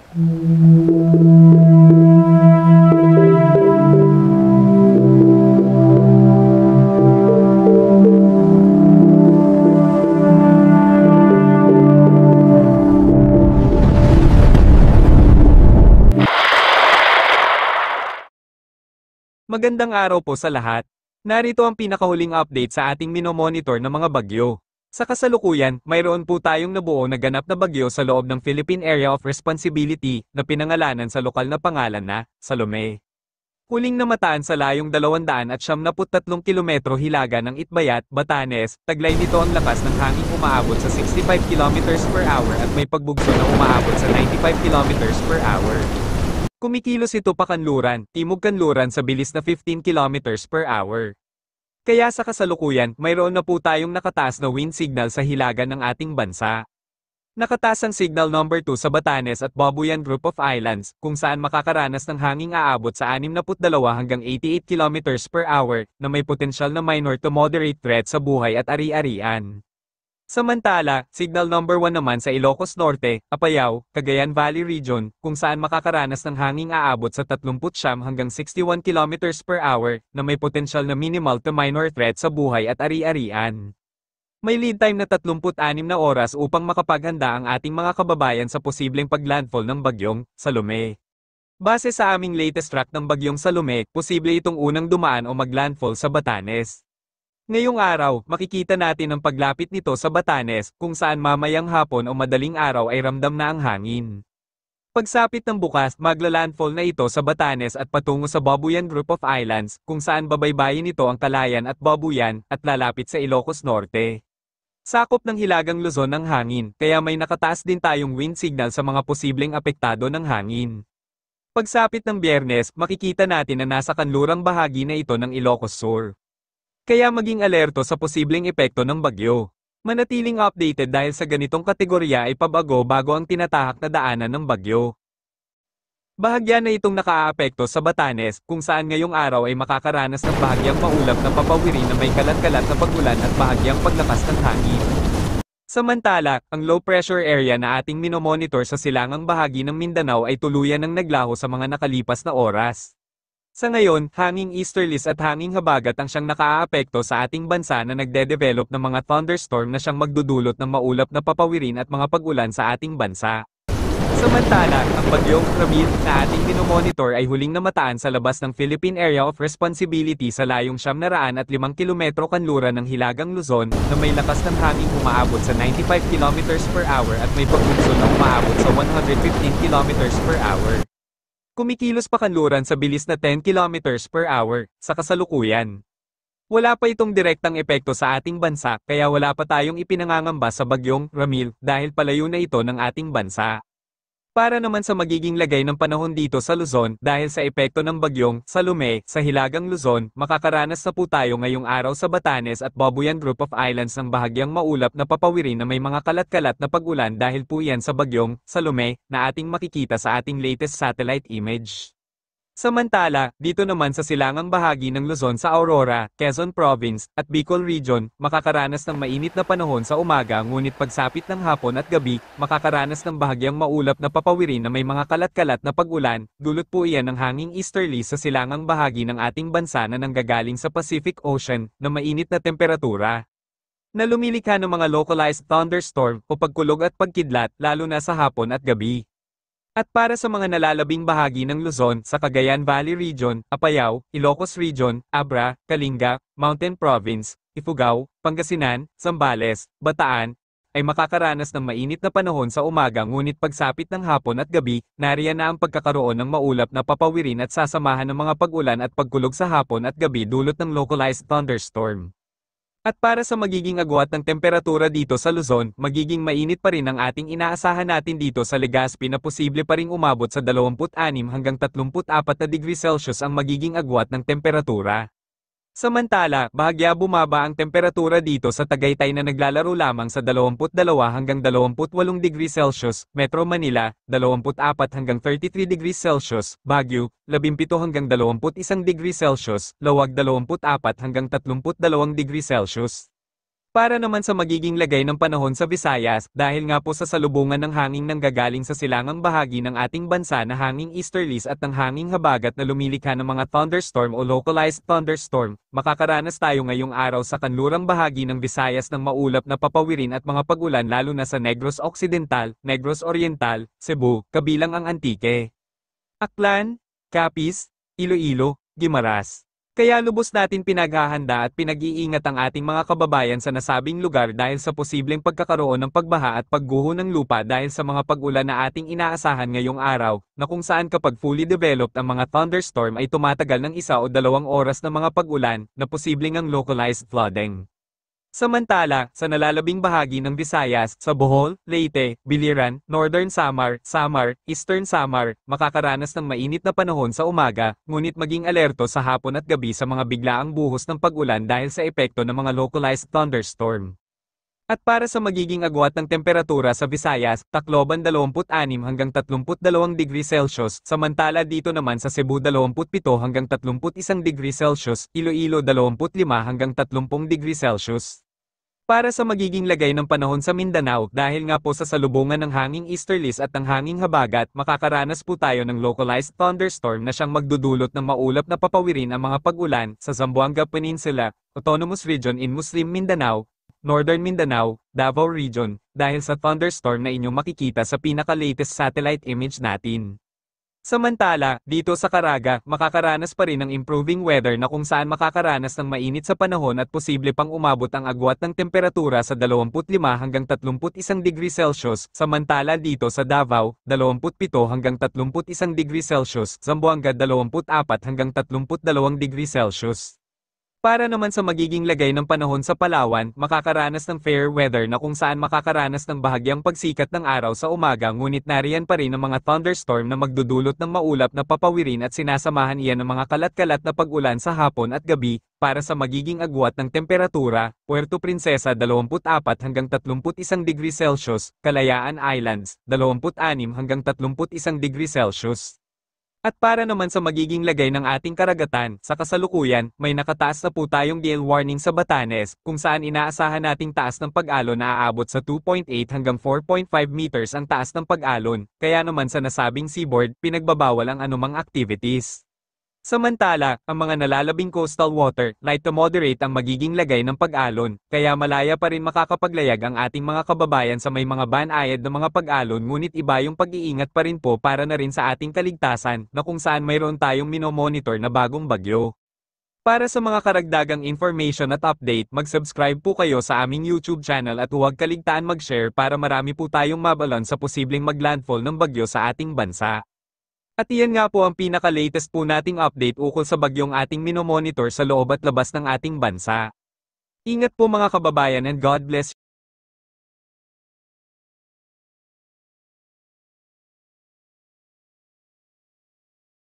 Magandang araw po sa lahat. Narito ang pinakahuling update sa ating minomonitor na mga bagyo. Sa kasalukuyan, mayroon po tayong nabuo na ganap na bagyo sa loob ng Philippine Area of Responsibility na pinangalanan sa lokal na pangalan na Salome. Huling namataan sa layong 273 kilometro hilaga ng Itbayat, Batanes, taglay nito ang lakas ng hangin umaabot sa 65 kilometers per hour at may pagbugso na umaabot sa 95 kilometers per hour. Kumikilos ito pakanluran, timog kanluran sa bilis na 15 kilometers per hour. Kaya sa kasalukuyan, mayroon na po tayong nakataas na wind signal sa hilaga ng ating bansa. Nakataas ang signal number 2 sa Batanes at Babuyan Group of Islands, kung saan makakaranas ng hanging aabot sa 62 hanggang 88 kilometers per hour, na may potensyal na minor to moderate threat sa buhay at ari-arian. Samantala, signal number 1 naman sa Ilocos Norte, Apayao, Cagayan Valley Region, kung saan makakaranas ng hanging aabot sa 39 hanggang 61 kilometers per hour, na may potensyal na minimal to minor threat sa buhay at ari-arian. May lead time na 36 na oras upang makapaghanda ang ating mga kababayan sa posibleng paglandfall ng bagyong Salome. Base sa aming latest track ng bagyong Salome, posible itong unang dumaan o maglandfall sa Batanes. Ngayong araw, makikita natin ang paglapit nito sa Batanes, kung saan mamayang hapon o madaling araw ay ramdam na ang hangin. Pagsapit ng bukas, maglalandfall na ito sa Batanes at patungo sa Babuyan Group of Islands, kung saan babaybayin nito ang Calayan at Babuyan, at lalapit sa Ilocos Norte. Sakop ng Hilagang Luzon ng hangin, kaya may nakataas din tayong wind signal sa mga posibleng apektado ng hangin. Pagsapit ng Biyernes, makikita natin na nasa kanlurang bahagi na ito ng Ilocos Sur. Kaya maging alerto sa posibleng epekto ng bagyo. Manatiling updated dahil sa ganitong kategorya ay pabago bago ang tinatahak na daanan ng bagyo. Bahagya na itong nakaaapekto sa Batanes, kung saan ngayong araw ay makakaranas ng bahagyang maulap na papawiri na may kalat-kalat na pag-ulan at bahagyang paglakas ng hangin. Samantala, ang low pressure area na ating minomonitor sa silangang bahagi ng Mindanao ay tuluyan ng naglaho sa mga nakalipas na oras. Sa ngayon, hanging easterlies at hanging habagat ang siyang nakaaapekto sa ating bansa na nagde-develop ng mga thunderstorm na siyang magdudulot ng maulap na papawirin at mga pag-ulan sa ating bansa. Samantala, ang bagyong Ramil na ating minomonitor ay huling namataan sa labas ng Philippine Area of Responsibility sa layong 705 kilometro kanluran ng Hilagang Luzon, na may lakas ng hangin umaabot sa 95 kilometers per hour at may pagbugso na umaabot sa 115 kilometers per hour. Kumikilos pa kanluran sa bilis na 10 kilometers per hour, sa kasalukuyan. Wala pa itong direktang epekto sa ating bansa, kaya wala pa tayong ipinangangamba sa bagyong Ramil, dahil palayo na ito ng ating bansa. Para naman sa magiging lagay ng panahon dito sa Luzon, dahil sa epekto ng bagyong Salome sa Hilagang Luzon, makakaranas na po tayo ngayong araw sa Batanes at Babuyan Group of Islands ng bahagyang maulap na papawirin na may mga kalat-kalat na pag-ulan dahil po yan sa bagyong Salome na ating makikita sa ating latest satellite image. Samantala, dito naman sa silangang bahagi ng Luzon sa Aurora, Quezon Province, at Bicol Region, makakaranas ng mainit na panahon sa umaga ngunit pagsapit ng hapon at gabi, makakaranas ng bahagyang maulap na papawirin na may mga kalat-kalat na pag-ulan, dulot po iyan ng hanging easterly sa silangang bahagi ng ating bansa na nanggagaling sa Pacific Ocean, na mainit na temperatura, na lumilikha ng mga localized thunderstorm o pagkulog at pagkidlat lalo na sa hapon at gabi. At para sa mga nalalabing bahagi ng Luzon sa Cagayan Valley Region, Apayao, Ilocos Region, Abra, Kalinga, Mountain Province, Ifugao, Pangasinan, Zambales, Bataan, ay makakaranas ng mainit na panahon sa umaga ngunit pagsapit ng hapon at gabi, nariyan na ang pagkakaroon ng maulap na papawirin at sasamahan ng mga pag-ulan at pagkulog sa hapon at gabi dulot ng localized thunderstorm. At para sa magiging agwat ng temperatura dito sa Luzon, magiging mainit pa rin ang ating inaasahan natin dito sa Legazpi na posible pa ring umabot sa 26 hanggang 34 na degrees Celsius ang magiging agwat ng temperatura. Samantala, bahagya bumaba ang temperatura dito sa Tagaytay na naglalaro lamang sa 22 hanggang 28 degrees Celsius, Metro Manila, 24 hanggang 33 degrees Celsius, Baguio, 17 hanggang 21 degrees Celsius, Lawag 24 hanggang 32 degrees Celsius. Para naman sa magiging lagay ng panahon sa Visayas, dahil nga po sa salubungan ng hanging nanggagaling sa silangang bahagi ng ating bansa na hanging easterlies at ng hanging habagat na lumilikha ng mga thunderstorm o localized thunderstorm, makakaranas tayo ngayong araw sa kanlurang bahagi ng Visayas ng maulap na papawirin at mga pag-ulan lalo na sa Negros Occidental, Negros Oriental, Cebu, kabilang ang Antique, Aklan, Capiz, Iloilo, Guimaras. Kaya lubos natin pinaghahanda at pinag-iingat ang ating mga kababayan sa nasabing lugar dahil sa posibleng pagkakaroon ng pagbaha at pagguho ng lupa dahil sa mga pag-ulan na ating inaasahan ngayong araw, na kung saan kapag fully developed ang mga thunderstorm ay tumatagal ng 1 o 2 oras na mga pag-ulan na posibleng ang localized flooding. Samantala, sa nalalabing bahagi ng Visayas, sa Bohol, Leyte, Biliran, Northern Samar, Eastern Samar, makakaranas ng mainit na panahon sa umaga, ngunit maging alerto sa hapon at gabi sa mga biglaang buhos ng pag-ulan dahil sa epekto ng mga localized thunderstorm. At para sa magiging agwat ng temperatura sa Visayas, Tacloban 26 hanggang 32 degrees Celsius, samantala dito naman sa Cebu 27 hanggang 31 degrees Celsius, Iloilo 25 hanggang 30 degrees Celsius. Para sa magiging lagay ng panahon sa Mindanao, dahil nga po sa salubungan ng hanging easterlies at ng hanging habagat, makakaranas po tayo ng localized thunderstorm na siyang magdudulot ng maulap na papawirin ang mga pag-ulan sa Zamboanga Peninsula, Autonomous Region in Muslim Mindanao, Northern Mindanao, Davao Region, dahil sa thunderstorm na inyong makikita sa pinaka-latest satellite image natin. Samantala, dito sa Caraga, makakaranas pa rin ng improving weather na kung saan makakaranas ng mainit sa panahon at posible pang umabot ang agwat ng temperatura sa 25 hanggang 31 degrees Celsius, samantala dito sa Davao, 27 hanggang 31 degrees Celsius, Zamboanga 24 hanggang 32 degrees Celsius. Para naman sa magiging lagay ng panahon sa Palawan, makakaranas ng fair weather na kung saan makakaranas ng bahagyang pagsikat ng araw sa umaga ngunit nariyan pa rin ang mga thunderstorm na magdudulot ng maulap na papawirin at sinasamahan iyan ng mga kalat-kalat na pag-ulan sa hapon at gabi. Para sa magiging agwat ng temperatura, Puerto Princesa 24 hanggang 31 degrees Celsius, Kalayaan Islands, 26 hanggang 31 degrees Celsius. At para naman sa magiging lagay ng ating karagatan, sa kasalukuyan, may nakataas na po tayong gale warning sa Batanes, kung saan inaasahan nating taas ng pag-alon na aabot sa 2.8 hanggang 4.5 meters ang taas ng pag-alon, kaya naman sa nasabing seaboard, pinagbabawal ang anumang activities. Samantala, ang mga nalalabing coastal water, light to moderate ang magiging lagay ng pag-alon, kaya malaya pa rin makakapaglayag ang ating mga kababayan sa may mga banayad ng mga pag-alon ngunit iba yung pag-iingat pa rin po para na rin sa ating kaligtasan, na kung saan mayroon tayong minomonitor na bagong bagyo. Para sa mga karagdagang information at update, mag-subscribe po kayo sa aming YouTube channel at huwag kaligtaan mag-share para marami po tayong mabalon sa posibleng maglandfall ng bagyo sa ating bansa. At iyan nga po ang pinaka-latest po nating update ukol sa bagyong ating minomonitor sa loob at labas ng ating bansa. Ingat po mga kababayan and God bless.